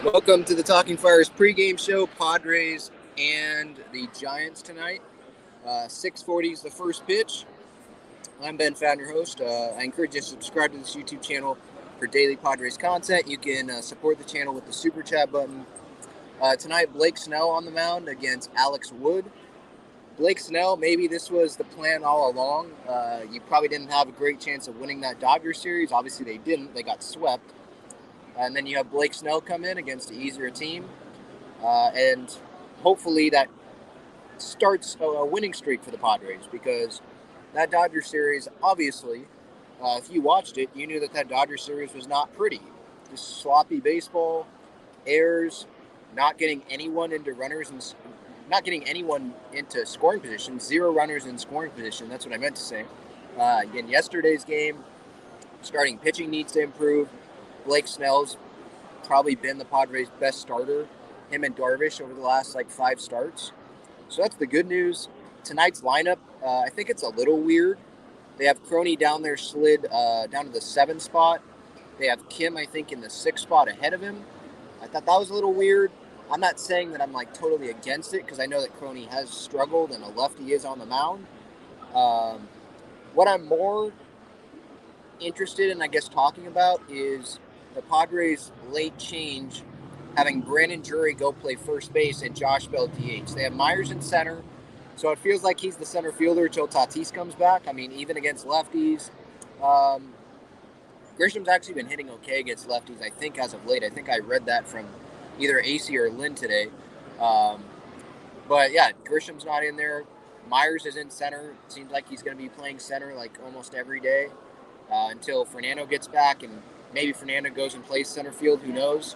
Welcome to the Talking Friars pregame show. Padres and the Giants tonight. 6:40 is the first pitch. I'm Ben Fadden, your host. I encourage you to subscribe to this YouTube channel for daily Padres content. You can support the channel with the super chat button. Tonight, Blake Snell on the mound against Alex Wood. Blake Snell, maybe this was the plan all along. You probably didn't have a great chance of winning that Dodgers series. Obviously, they didn't. They got swept. And then you have Blake Snell come in against an easier team. And hopefully that starts a winning streak for the Padres, because that Dodgers series, obviously, if you watched it, you knew that Dodgers series was not pretty. Just sloppy baseball, errors, not getting anyone into scoring position, 0 runners in scoring position. That's what I meant to say. In yesterday's game, starting pitching needs to improve. Blake Snell's probably been the Padres' best starter, him and Darvish, over the last 5 starts. So that's the good news. Tonight's lineup, I think it's a little weird. They have Crony down there, slid down to the 7 spot. They have Kim, I think, in the 6 spot ahead of him. I thought that was a little weird. I'm not saying that I'm totally against it, because I know that Crony has struggled and a lefty is on the mound. What I'm more interested in, I guess, talking about is the Padres' late change, having Brandon Drury go play first base and Josh Bell DH. They have Myers in center, so it feels like he's the center fielder until Tatis comes back. I mean, even against lefties. Grisham's actually been hitting okay against lefties, I think, as of late. I think I read that from either AC or Lynn today. But yeah, Grisham's not in there. Myers is in center. It seems like he's going to be playing center almost every day until Fernando gets back, and maybe Fernando goes and plays center field. Who knows?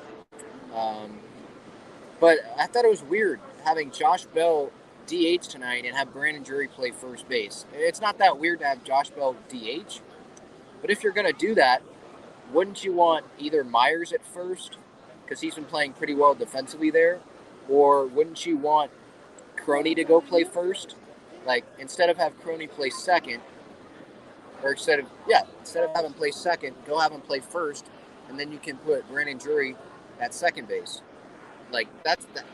But I thought it was weird having Josh Bell DH tonight and have Brandon Drury play first base. It's not that weird to have Josh Bell DH, but if you're going to do that, wouldn't you want either Myers at first, because he's been playing pretty well defensively there, or wouldn't you want Crony to go play first? Instead of have Crony play second, or instead of having play second, go have him play first, and then you can put Brandon Drury at second base.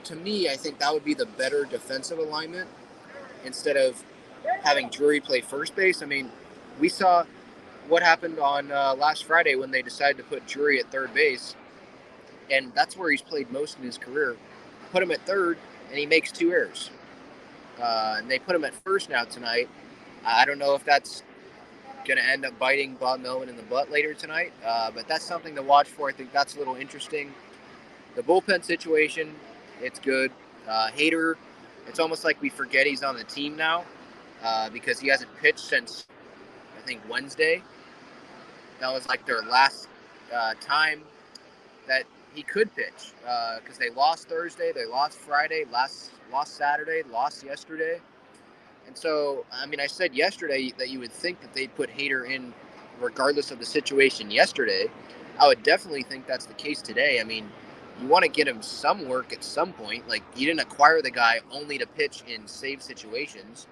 To me, I think that would be the better defensive alignment instead of having Drury play first base. I mean, we saw what happened on last Friday when they decided to put Drury at third base, and that's where he's played most in his career. Put him at third, and he makes 2 errors. And they put him at first now tonight. I don't know if that's going to end up biting Bob Melvin in the butt later tonight, but that's something to watch for. I think that's a little interesting. The bullpen situation, it's good. Hader, it's almost like we forget he's on the team now because he hasn't pitched since, I think, Wednesday. That was their last time that he could pitch, because they lost Thursday, they lost Friday, lost Saturday, lost yesterday. And so, I mean, I said yesterday that you would think that they'd put Hader in regardless of the situation yesterday. I would definitely think that's the case today. I mean, you want to get him some work at some point. You didn't acquire the guy only to pitch in save situations.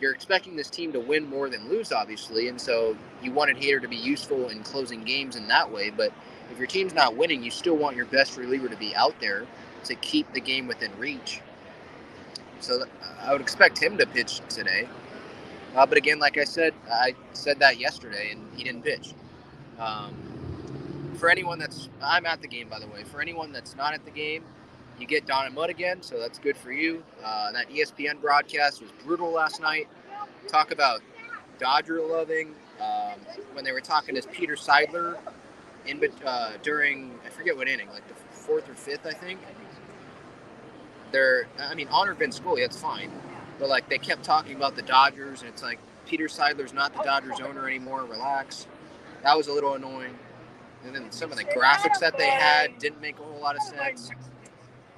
You're expecting this team to win more than lose, obviously, and so you wanted Hader to be useful in closing games in that way. But if your team's not winning, you still want your best reliever to be out there to keep the game within reach. So I would expect him to pitch today. But again, like I said that yesterday, and he didn't pitch. For anyone I'm at the game, by the way. For anyone that's not at the game, you get Don and Mudd again, so that's good for you. That ESPN broadcast was brutal last night. Talk about Dodger loving. When they were talking to Peter Seidler during, I forget what inning, the 4th or 5th, I think. Honor Vince Scully, that's fine. But, they kept talking about the Dodgers, and it's Peter Seidler's not the Dodgers owner anymore, relax. That was a little annoying. And then some of the graphics that they had didn't make a whole lot of sense.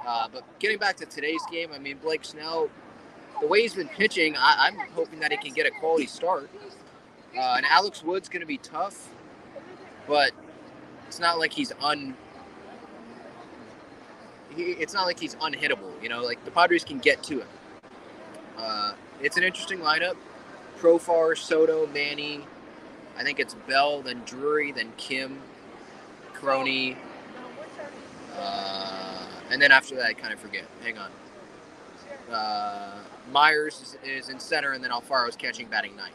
But getting back to today's game, I mean, Blake Snell, the way he's been pitching, I'm hoping that he can get a quality start. And Alex Wood's going to be tough, but it's not like he's unhittable. The Padres can get to him. It's an interesting lineup. Profar, Soto, Manny. I think it's Bell, then Drury, then Kim, Crony, And then after that, I kind of forget. Hang on. Myers is in center, and then Alfaro's catching, batting ninth.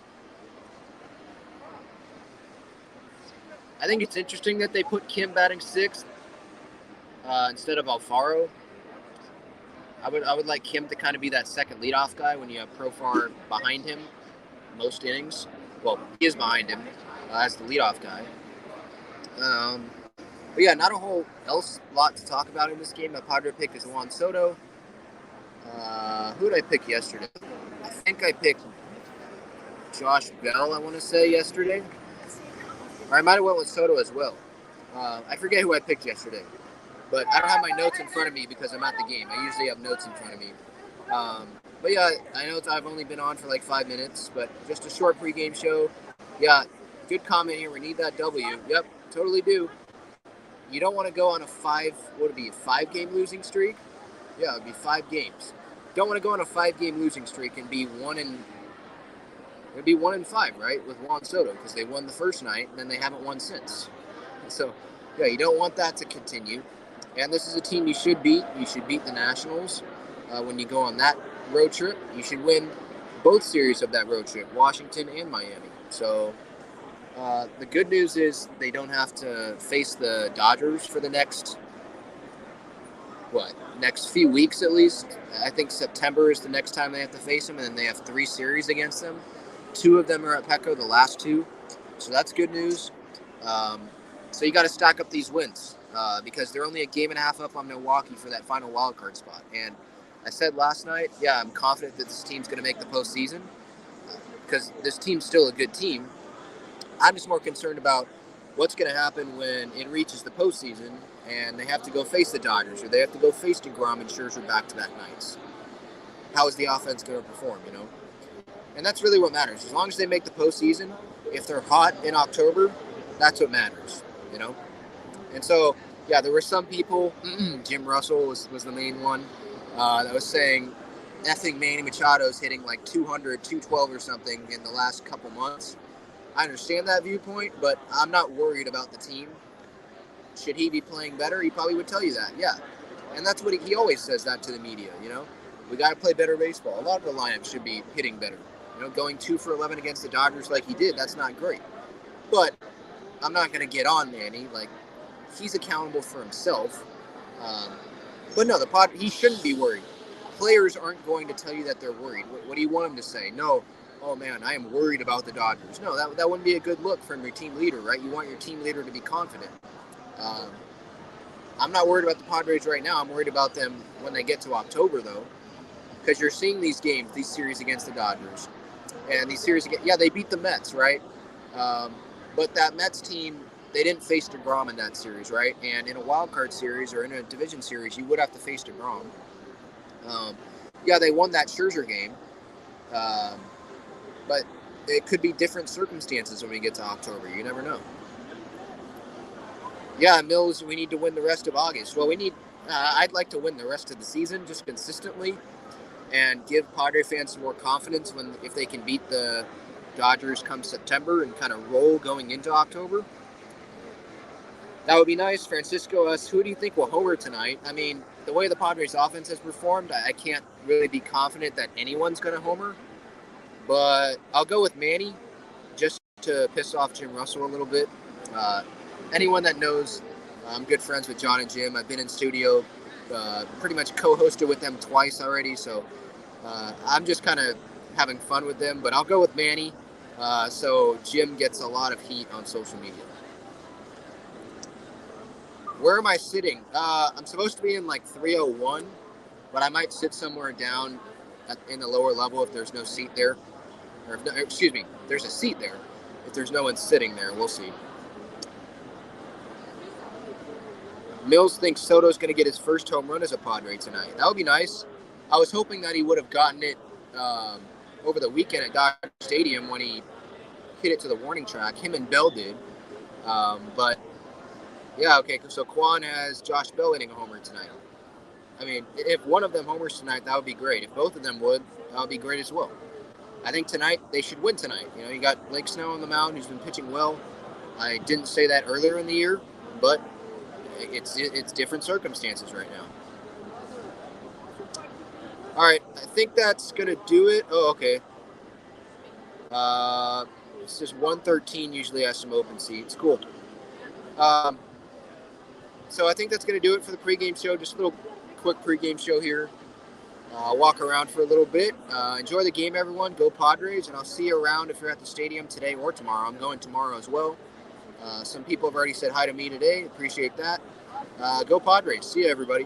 I think it's interesting that they put Kim batting sixth instead of Alfaro. I would like Kim to kind of be that second leadoff guy when you have Profar behind him most innings. Well, he is behind him as the leadoff guy. But yeah, not a whole lot to talk about in this game. My Padre pick is Juan Soto. Who did I pick yesterday? I think I picked Josh Bell, I want to say, yesterday. Or I might have went with Soto as well. I forget who I picked yesterday. But I don't have my notes in front of me because I'm at the game. I usually have notes in front of me. But yeah, I know I've only been on for like 5 minutes, but just a short pregame show. Yeah, good comment here. We need that W. Yep, totally do. You don't want to go on a 5-game losing streak? Yeah, it'd be 5 games. Don't want to go on a 5-game losing streak and be 1-5, right, with Juan Soto, because they won the first night and then they haven't won since. So, yeah, you don't want that to continue. And this is a team you should beat. You should beat the Nationals when you go on that road trip. You should win both series of that road trip, Washington and Miami. So the good news is they don't have to face the Dodgers for the next few weeks at least. I think September is the next time they have to face them, and then they have 3 series against them. 2 of them are at Petco, the last 2. So that's good news. So you got to stack up these wins because they're only a game and a half up on Milwaukee for that final wild card spot. And I said last night, yeah, I'm confident that this team's going to make the postseason because this team's still a good team. I'm just more concerned about what's going to happen when it reaches the postseason and they have to go face the Dodgers or they have to go face DeGrom and Scherzer back-to-back nights. How is the offense going to perform, you know? And that's really what matters. As long as they make the postseason, if they're hot in October, that's what matters, you know? And so, yeah, there were some people, Jim Russell was the main one, that was saying effing Manny Machado's hitting like 200, 212 or something in the last couple months. I understand that viewpoint, but I'm not worried about the team. Should he be playing better? He probably would tell you that, yeah. And that's what he always says that to the media, you know? We got to play better baseball. A lot of the lineup should be hitting better. You know, going 2 for 11 against the Dodgers like he did, that's not great. But I'm not going to get on Manny. Like, he's accountable for himself. But no, he shouldn't be worried. Players aren't going to tell you that they're worried. What do you want them to say? No, oh man, I am worried about the Dodgers. No, that wouldn't be a good look from your team leader, right? You want your team leader to be confident. I'm not worried about the Padres right now. I'm worried about them when they get to October, though, because you're seeing these series against the Dodgers. And these series, they beat the Mets, right? But that Mets team, they didn't face DeGrom in that series, right? And in a wild card series or in a division series, you would have to face DeGrom. They won that Scherzer game. But it could be different circumstances when we get to October. You never know. Yeah, Mills, we need to win the rest of August. Well, I'd like to win the rest of the season just consistently and give Padre fans some more confidence if they can beat the Dodgers come September and kind of roll going into October. That would be nice. Francisco, who do you think will homer tonight? I mean, the way the Padres offense has performed, I can't really be confident that anyone's going to homer. But I'll go with Manny just to piss off Jim Russell a little bit. Anyone that knows, I'm good friends with John and Jim. I've been in studio, pretty much co-hosted with them twice already. So I'm just kind of having fun with them. But I'll go with Manny so Jim gets a lot of heat on social media. Where am I sitting? I'm supposed to be in like 301, but I might sit somewhere down in the lower level if there's no seat there. Or there's a seat there. If there's no one sitting there, we'll see. Mills thinks Soto's going to get his first home run as a Padre tonight. That would be nice. I was hoping that he would have gotten it over the weekend at Dodger Stadium when he hit it to the warning track. Him and Bell did. But, yeah, okay, so Quan has Josh Bell hitting a homer tonight. I mean, if one of them homers tonight, that would be great. If both of them would, that would be great as well. I think tonight, they should win tonight. You know, you got Blake Snell on the mound, who's been pitching well. I didn't say that earlier in the year, but it's different circumstances right now. All right, I think that's gonna do it. Oh, okay. It's just 113 usually has some open seats. Cool. Um, so I think that's gonna do it for the pregame show. Just a little quick pregame show here. Walk around for a little bit. Enjoy the game, everyone. Go Padres, and I'll see you around if you're at the stadium today or tomorrow. I'm going tomorrow as well. Some people have already said hi to me today. Appreciate that. Go Padres. See you, everybody.